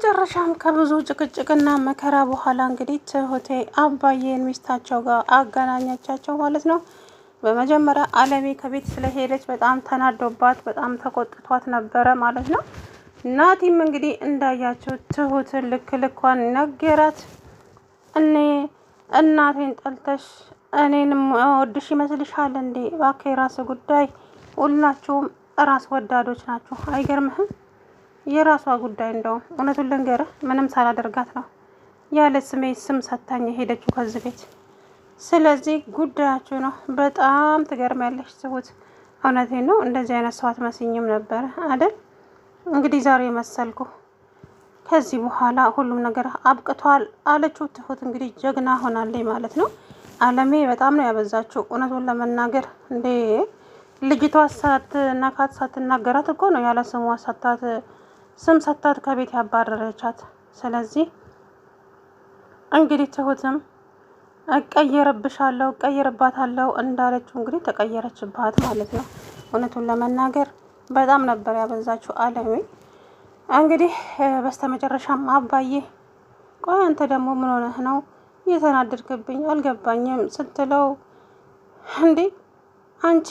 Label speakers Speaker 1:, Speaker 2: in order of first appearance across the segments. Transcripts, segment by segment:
Speaker 1: በመጨረሻም ከብዙ ጭቅጭቅና መከራ በኋላ እንግዲህ ትሁቴ አባዬን ሚስታቸው ጋር አገናኘቻቸው ማለት ነው። በመጀመሪያ አለሜ ከቤት ስለሄደች በጣም ተናዶባት በጣም ተቆጥቷት ነበረ ማለት ነው። ናቲም እንግዲህ እንዳያቸው ትሁትን ልክ ልኳን ነገራት። እኔ እናቴን ጠልተሽ እኔንም ወድሽ ይመስልሻል እንዴ? እባክህ የራስ ጉዳይ፣ ሁላችሁም ራስ ወዳዶች ናችሁ። አይገርምህም? የራሷ ጉዳይ። እንደውም እውነቱን ልንገርህ ምንም ሳላደርጋት ነው ያለ ስሜ ስም ሰታኝ ሄደችው ከዚህ ቤት። ስለዚህ ጉዳያችሁ ነው። በጣም ትገርሚያለሽ ትሁት። እውነቴን ነው። እንደዚህ አይነት ሰው አትመስኝም ነበረ አይደል? እንግዲህ ዛሬ መሰልኩ። ከዚህ በኋላ ሁሉም ነገር አብቅቷል አለችው ትሁት። እንግዲህ ጀግና ሆናለች ማለት ነው። አለሜ በጣም ነው ያበዛችው። እውነቱን ለመናገር እንዴ ልጅቷ ሳትነካት ሳትናገራት እኮ ነው ያለ ስሟ ሰታት ስም ሰታት ከቤት ያባረረቻት። ስለዚህ እንግዲህ ትሁትም እቀየርብሻለሁ እቀየርባታለሁ እንዳለችው እንግዲህ ተቀየረችባት ማለት ነው። እውነቱን ለመናገር በጣም ነበር ያበዛችው አለሜ። እንግዲህ በስተመጨረሻም አባዬ ቆይ አንተ ደግሞ ምን ሆነህ ነው የተናደድክብኝ? አልገባኝም ስትለው እንዴ አንቺ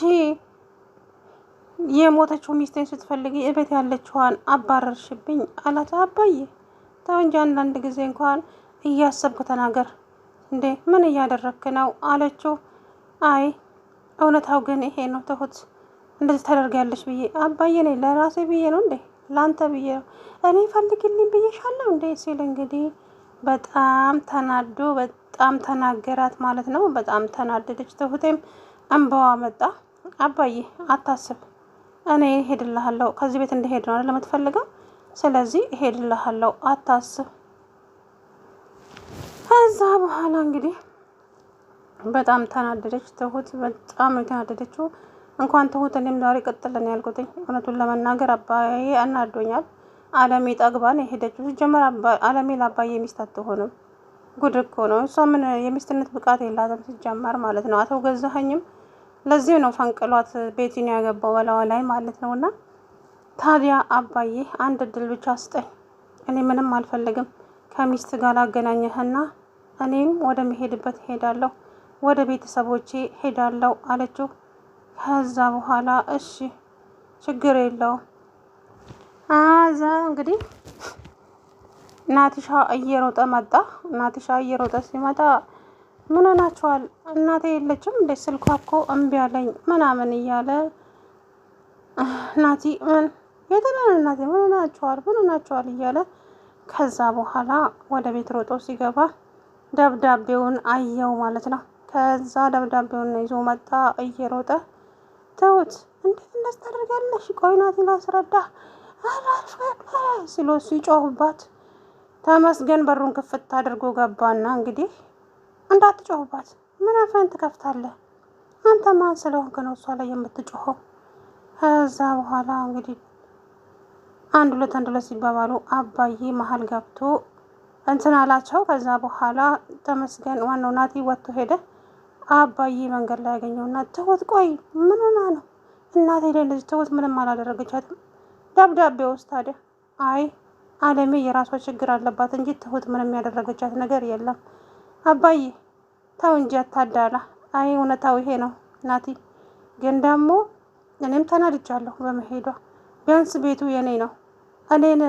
Speaker 1: የሞተችው ሚስቴን ስትፈልጊ እቤት ያለችዋን አባረርሽብኝ አላት። አባዬ ተው እንጂ አንዳንድ ጊዜ እንኳን እያሰብክ ተናገር እንዴ ምን እያደረግክ ነው አለችው። አይ እውነታው ግን ይሄ ነው ትሁት፣ እንደዚህ ታደርጊያለሽ ብዬ አባዬ ነኝ ለራሴ ብዬ ነው እንዴ ላንተ ብዬ ነው እኔ ፈልግልኝ ብዬሻለሁ እንዴ ሲል እንግዲህ በጣም ተናዶ በጣም ተናገራት ማለት ነው። በጣም ተናደደች ትሁቴም እንባዋ መጣ። አባዬ አታስብ፣ እኔ ሄድልሃለሁ። ከዚህ ቤት እንደሄድ ነው አይደል የምትፈልገው? ስለዚህ ሄድልሃለሁ አታስብ። ከዛ በኋላ እንግዲህ በጣም ተናደደች ትሁት። በጣም የተናደደችው እንኳን ትሁት እኔም ዛሬ ቅጥልን ያልኩትኝ። እውነቱን ለመናገር አባዬ አናዶኛል። አለሜ ጠግባን የሄደችው ሲጀመር አለሜ ለአባዬ ሚስት አትሆንም። ጉድ እኮ ነው። እሷ ምን የሚስትነት ብቃት የላትም ሲጀመር ማለት ነው። አቶ ገዛኸኝም ለዚህ ነው ፈንቅሏት ቤቲን ያገባው በላዋ ላይ ማለት ነው። እና ታዲያ አባዬ አንድ እድል ብቻ ስጠኝ፣ እኔ ምንም አልፈልግም፣ ከሚስት ጋር ላገናኘህና እኔም ወደ መሄድበት ሄዳለሁ፣ ወደ ቤተሰቦቼ ሄዳለሁ አለችው። ከዛ በኋላ እሺ ችግር የለውም። አዛ እንግዲህ ናቲሻ እየሮጠ መጣ። ናቲሻ እየሮጠ ሲመጣ ምን ሆናችኋል? እናቴ የለችም እንደ ስልኳ እኮ እምቢ አለኝ ምናምን እያለ ናቲ ምን የተናነ እናቴ ምን ሆናችኋል እያለ ከዛ በኋላ ወደ ቤት ሮጦ ሲገባ ደብዳቤውን አየው ማለት ነው። ከዛ ደብዳቤውን ይዞ መጣ እየሮጠ። ትሁት እንዴት እንደዚህ ታደርጋለሽ? ቆይ ናቲ ላስረዳ ሲሎ ሲጮህባት ተመስገን በሩን ክፍት አድርጎ ገባና እንግዲህ እንዳትጮህባት፣ ምን አፈን ትከፍታለህ? አንተ ማን ስለሆንክ ነው እሷ ላይ የምትጮኸው? ከዛ በኋላ እንግዲህ አንድ ሁለት ሲባባሉ አባዬ መሀል ገብቶ እንትን አላቸው። ከዛ በኋላ ተመስገን ዋናው ናቲ ወጥቶ ሄደ። አባዬ መንገድ ላይ ያገኘውና ትሁት ቆይ ምን ሆና ነው? እናቴ ለልጅ ትሁት ምንም አላደረገቻትም። ደብዳቤ ውስጥ ታዲያ አይ አለሜ የራሷ ችግር አለባት እንጂ ትሁት ምንም ያደረገቻት ነገር የለም። አባዬ ተው እንጂ አታዳላ። አይ እውነታው ይሄ ነው ናቲ፣ ግን ደግሞ እኔም ተናድጃለሁ በመሄዷ። ቢያንስ ቤቱ የኔ ነው፣ እኔን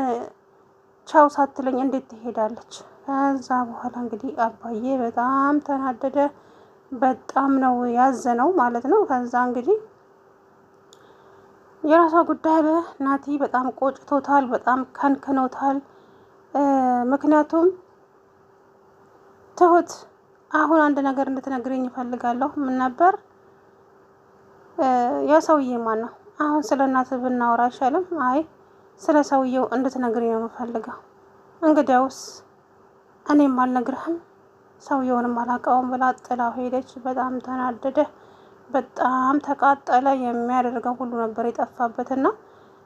Speaker 1: ቻው ሳትለኝ እንዴት ትሄዳለች? ከዛ በኋላ እንግዲህ አባዬ በጣም ተናደደ። በጣም ነው ያዘነው ማለት ነው። ከዛ እንግዲህ የራሷ ጉዳይ አለ። ናቲ በጣም ቆጭቶታል፣ በጣም ከንክኖታል። ምክንያቱም ትሁት አሁን አንድ ነገር እንድትነግረኝ እፈልጋለሁ። ምን ነበር? የሰውዬ ማን ነው? አሁን ስለ እናት ብናወራ አይሻልም? አይ ስለ ሰውየው እንድትነግረኝ ነው የምፈልገው። እንግዲያውስ እኔም አልነግርህም ሰውየውንም አላውቀውም ብላ ጥላው ሄደች። በጣም ተናደደ፣ በጣም ተቃጠለ። የሚያደርገው ሁሉ ነበር የጠፋበትና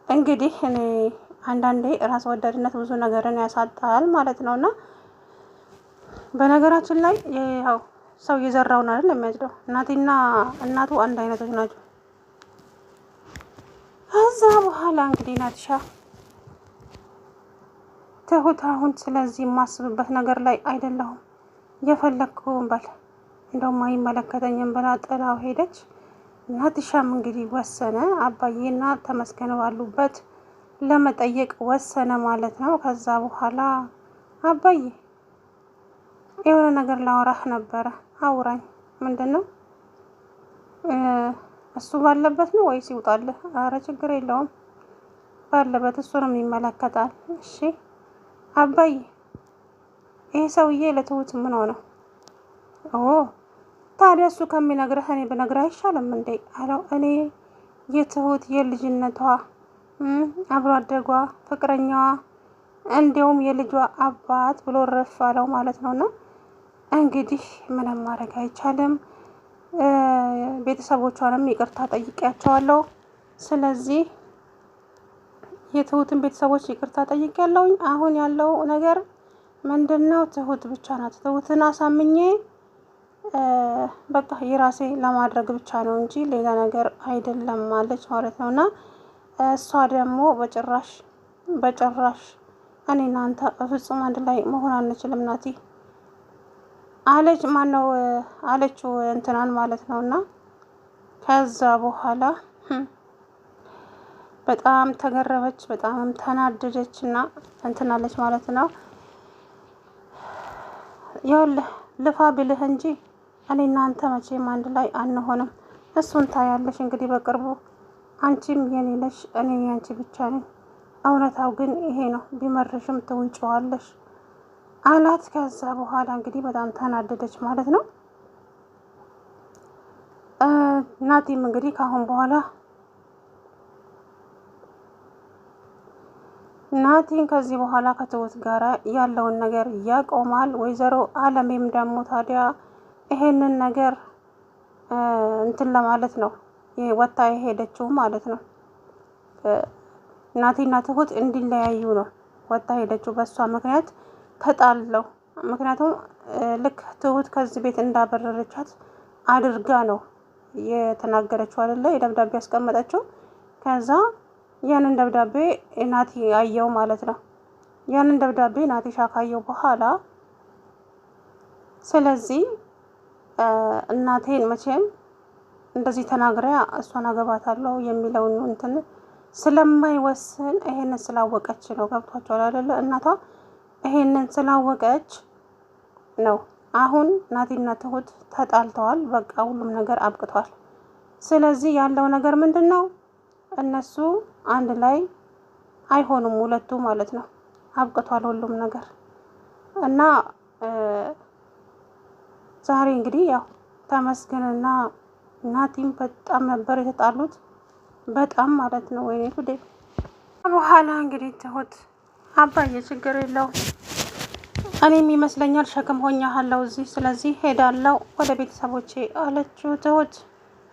Speaker 1: እንግዲህ እኔ አንዳንዴ ራስ ወዳድነት ብዙ ነገርን ያሳጣል ማለት ነውና በነገራችን ላይ ያው ሰው የዘራውን አይደል የሚያጭደው። እናቴና እናቱ አንድ አይነቶች ናቸው። ከዛ በኋላ እንግዲህ ናትሻ ትሁት አሁን ስለዚህ የማስብበት ነገር ላይ አይደለሁም፣ የፈለግከውን በል እንደውም አይመለከተኝም ብላ ጥላው ሄደች። ናቲሻም እንግዲህ ወሰነ፣ አባዬና ተመስገን ባሉበት ለመጠየቅ ወሰነ ማለት ነው። ከዛ በኋላ አባዬ የሆነ ነገር ላወራህ ነበረ፣ አውራኝ። ምንድን ነው? እሱ ባለበት ነው ወይስ ይውጣልህ? አረ ችግር የለውም ባለበት፣ እሱንም ይመለከታል። እሺ አባዬ ይሄ ሰውዬ ለትሁት ምን ሆነው? ኦ ታዲያ እሱ ከሚነግረህ እኔ ብነግርህ አይሻልም እንዴ አለው። እኔ የትሁት የልጅነቷ አብሮ አደጓ ፍቅረኛዋ እንዲያውም የልጇ አባት ብሎ ረፍ አለው ማለት ነውና እንግዲህ ምንም ማድረግ አይቻልም። ቤተሰቦቿንም ይቅርታ ጠይቄያቸዋለሁ። ስለዚህ የትሁትን ቤተሰቦች ይቅርታ ጠይቄያለሁኝ። አሁን ያለው ነገር ምንድነው? ትሁት ብቻ ናት። ትሁትን አሳምኜ በቃ የራሴ ለማድረግ ብቻ ነው እንጂ ሌላ ነገር አይደለም ማለች ማለት ነውና እሷ ደግሞ በጭራሽ እኔ እናንተ በፍጹም አንድ ላይ መሆን አንችልም ናቲ አለች። ማነው አለችው እንትናን ማለት ነውና ከዛ በኋላ በጣም ተገረበች፣ በጣም ተናደደች እና እንትናለች ማለት ነው። ይኸውልህ ልፋ ብልህ እንጂ እኔ እናንተ መቼም አንድ ላይ አንሆንም። እሱን ታያለሽ እንግዲህ በቅርቡ። አንቺም የኔ ነሽ፣ እኔ ያንቺ ብቻ ነኝ። እውነታው ግን ይሄ ነው። ቢመርሽም ትውጪዋለሽ አላት። ከዛ በኋላ እንግዲህ በጣም ተናደደች ማለት ነው። ናቲም እንግዲህ ካሁን በኋላ ናቲን ከዚህ በኋላ ከትሁት ጋር ያለውን ነገር ያቆማል። ወይዘሮ አለሜም ደግሞ ታዲያ ይሄንን ነገር እንትን ለማለት ነው ወጣ የሄደችው ማለት ነው። ናቲና ትሁት እንዲለያዩ ነው ወጣ ሄደችው። በሷ ምክንያት ተጣለው። ምክንያቱም ልክ ትሁት ከዚህ ቤት እንዳበረረቻት አድርጋ ነው የተናገረችው አይደለ? የደብዳቤ ያስቀመጠችው። ከዛ ያንን ደብዳቤ ናቲ አየው ማለት ነው። ያንን ደብዳቤ ናቲሻ ካየው በኋላ ስለዚህ እናቴን መቼም እንደዚህ ተናግሪያ እሷን አገባታለሁ የሚለውን እንትን ስለማይወስን ይሄንን ስላወቀች ነው። ገብቷቸዋል አይደለ? እናቷ ይሄንን ስላወቀች ነው። አሁን ናቲና ትሁት ተጣልተዋል። በቃ ሁሉም ነገር አብቅቷል። ስለዚህ ያለው ነገር ምንድን ነው? እነሱ አንድ ላይ አይሆኑም፣ ሁለቱ ማለት ነው። አብቅቷል ሁሉም ነገር እና ዛሬ እንግዲህ ያው ተመስገንና ናቲም በጣም ነበር የተጣሉት፣ በጣም ማለት ነው። ወይኔ ጉዴ። በኋላ እንግዲህ ትሁት አባዬ ችግር የለውም እኔም ይመስለኛል ሸክም ሆኛለሁ እዚህ፣ ስለዚህ ሄዳለሁ ወደ ቤተሰቦቼ አለችው። ትሁት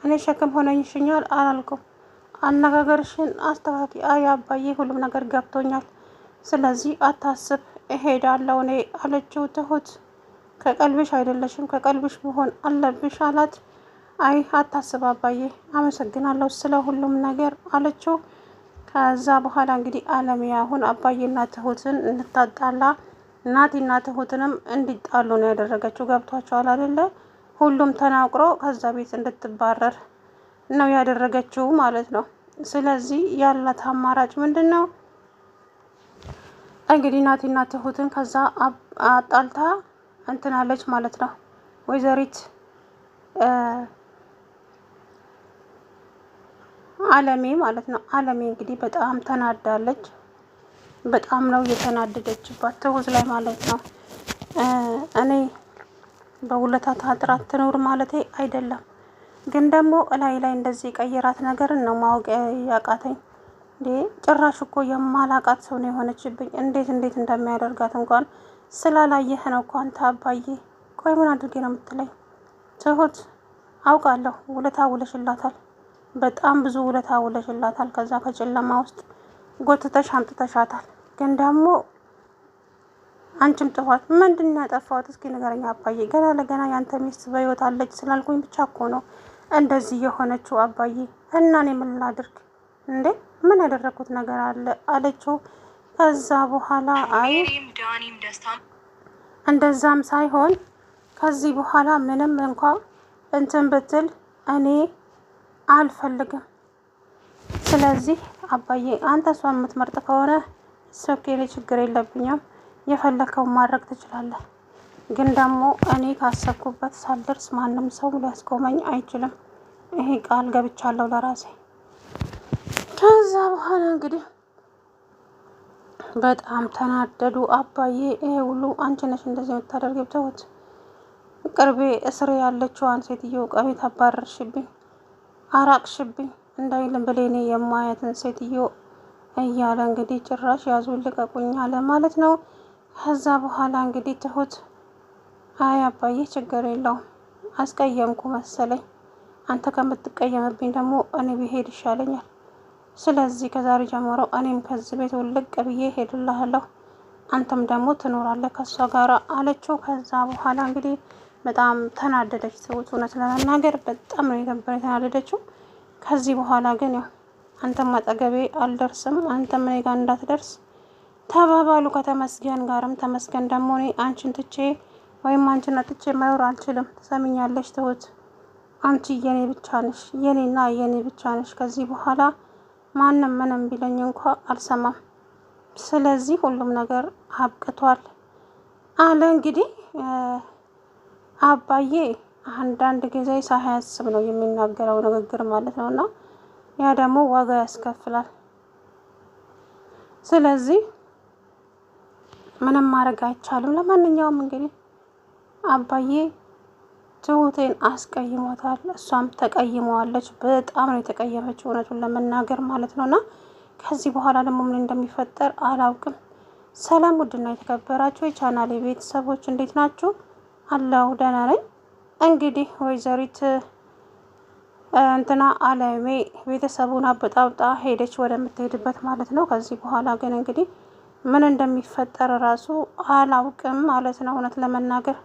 Speaker 1: እኔ ሸክም ሆነኝሽኛል አላልኩም፣ አነጋገርሽን አስተካኪ። አይ አባዬ ሁሉም ነገር ገብቶኛል፣ ስለዚህ አታስብ እሄዳለሁ እኔ አለችው። ትሁት ከቀልብሽ አይደለሽም፣ ከቀልብሽ መሆን አለብሽ አላት። አይ አታስብ አባዬ አመሰግናለሁ ስለ ሁሉም ነገር አለችው። ከዛ በኋላ እንግዲህ አለሚያ አሁን አባዬና ትሁትን እንታጣላ ናቲና ትሁትንም እንዲጣሉ ነው ያደረገችው። ገብቷቸዋል አይደለ? ሁሉም ተናቅሮ ከዛ ቤት እንድትባረር ነው ያደረገችው ማለት ነው። ስለዚህ ያላት አማራጭ ምንድን ነው እንግዲህ ናቲና ትሁትን ከዛ አጣልታ እንትናለች ማለት ነው። ወይዘሪት አለሜ ማለት ነው። አለሜ እንግዲህ በጣም ተናዳለች። በጣም ነው የተናደደችባት ትሁት ላይ ማለት ነው። እኔ በውለታ ታጥራት ትኖር ማለቴ አይደለም፣ ግን ደግሞ እላይ ላይ እንደዚህ የቀየራት ነገርን ነው ማወቅ ያቃተኝ። እንዴ ጭራሽ እኮ የማላቃት ሰው ነው የሆነችብኝ። እንዴት እንደሚያደርጋት እንኳን ስላላየህ ነው እኮ አንተ አባዬ። ቆይ ምን አድርጌ ነው የምትለኝ? ትሁት አውቃለሁ ውለታ ውለሽላታል፣ በጣም ብዙ ውለታ ውለሽላታል። ከዛ ከጨለማ ውስጥ ጎትተሽ አምጥተሻታል። ግን ደግሞ አንቺም ጥፋት ምንድን ነው ያጠፋሁት? እስኪ ንገረኝ አባዬ። ገና ለገና ያንተ ሚስት በሕይወት አለች ስላልኩኝ ብቻ እኮ ነው እንደዚህ የሆነችው አባዬ። እና እኔ ምን ላድርግ እንዴ? ምን ያደረኩት ነገር አለ አለችው። ከዛ በኋላ አይ እንደዛም ሳይሆን ከዚህ በኋላ ምንም እንኳ እንትን ብትል እኔ አልፈልግም። ስለዚህ አባዬ አንተ እሷን የምትመርጥ ከሆነ ሶኬሌ ችግር የለብኝም፣ የፈለከውን ማድረግ ትችላለህ። ግን ደግሞ እኔ ካሰብኩበት ሳልደርስ ማንም ሰው ሊያስቆመኝ አይችልም። ይሄ ቃል ገብቻለሁ ለራሴ። ከዛ በኋላ እንግዲህ በጣም ተናደዱ። አባዬ ይሄ ሁሉ አንቺ ነሽ እንደዚህ የምታደርጊው፣ ተውት። ቅርቤ እስሬ ያለችዋን ሴትዮ ከቤት አባረርሽብኝ፣ አራቅሽብኝ፣ እንዳይልም ብሌኔ የማያትን ሴትዮ እያለ እንግዲህ ጭራሽ ያዙ ልቀቁኝ አለ ማለት ነው። ከዛ በኋላ እንግዲህ ትሁት አይ አባዬ ችግር የለውም አስቀየምኩ መሰለኝ፣ አንተ ከምትቀየምብኝ ደግሞ እኔ ብሄድ ይሻለኛል። ስለዚህ ከዛሬ ጀምሮ እኔም ከዚህ ቤት ውልቅ ብዬ ሄድልሃለሁ፣ አንተም ደግሞ ትኖራለህ ከሷ ጋር አለችው። ከዛ በኋላ እንግዲህ በጣም ተናደደች ትሁት። እውነት ለመናገር በጣም ነው የተናደደችው። ከዚህ በኋላ ግን ያው አንተም አጠገቤ አልደርስም፣ አንተም እኔ ጋር እንዳትደርስ ተባባሉ ከተመስገን ጋርም። ተመስገን ደግሞ እኔ አንቺን ትቼ ወይም አንቺን አጥቼ መኖር አልችልም። ትሰሚኛለሽ ትሁት፣ አንቺ የኔ ብቻ ነሽ፣ የኔና የኔ ብቻ ነሽ። ከዚህ በኋላ ማንም ምንም ቢለኝ እንኳ አልሰማም። ስለዚህ ሁሉም ነገር አብቅቷል አለ። እንግዲህ አባዬ አንዳንድ ጊዜ ሳያስብ ነው የሚናገረው ንግግር ማለት ነው፣ እና ያ ደግሞ ዋጋ ያስከፍላል። ስለዚህ ምንም ማድረግ አይቻልም። ለማንኛውም እንግዲህ አባዬ ትሁቴን አስቀይሟታል፣ እሷም ተቀይመዋለች። በጣም ነው የተቀየመችው እውነቱን ለመናገር ማለት ነው። እና ከዚህ በኋላ ደግሞ ምን እንደሚፈጠር አላውቅም። ሰላም ውድና የተከበራችሁ የቻናሌ ቤተሰቦች እንዴት ናችሁ? አለው ደህና ነኝ። እንግዲህ ወይዘሪት እንትና አለሜ ቤተሰቡን አበጣብጣ ሄደች ወደምትሄድበት ማለት ነው። ከዚህ በኋላ ግን እንግዲህ ምን እንደሚፈጠር ራሱ አላውቅም ማለት ነው እውነት ለመናገር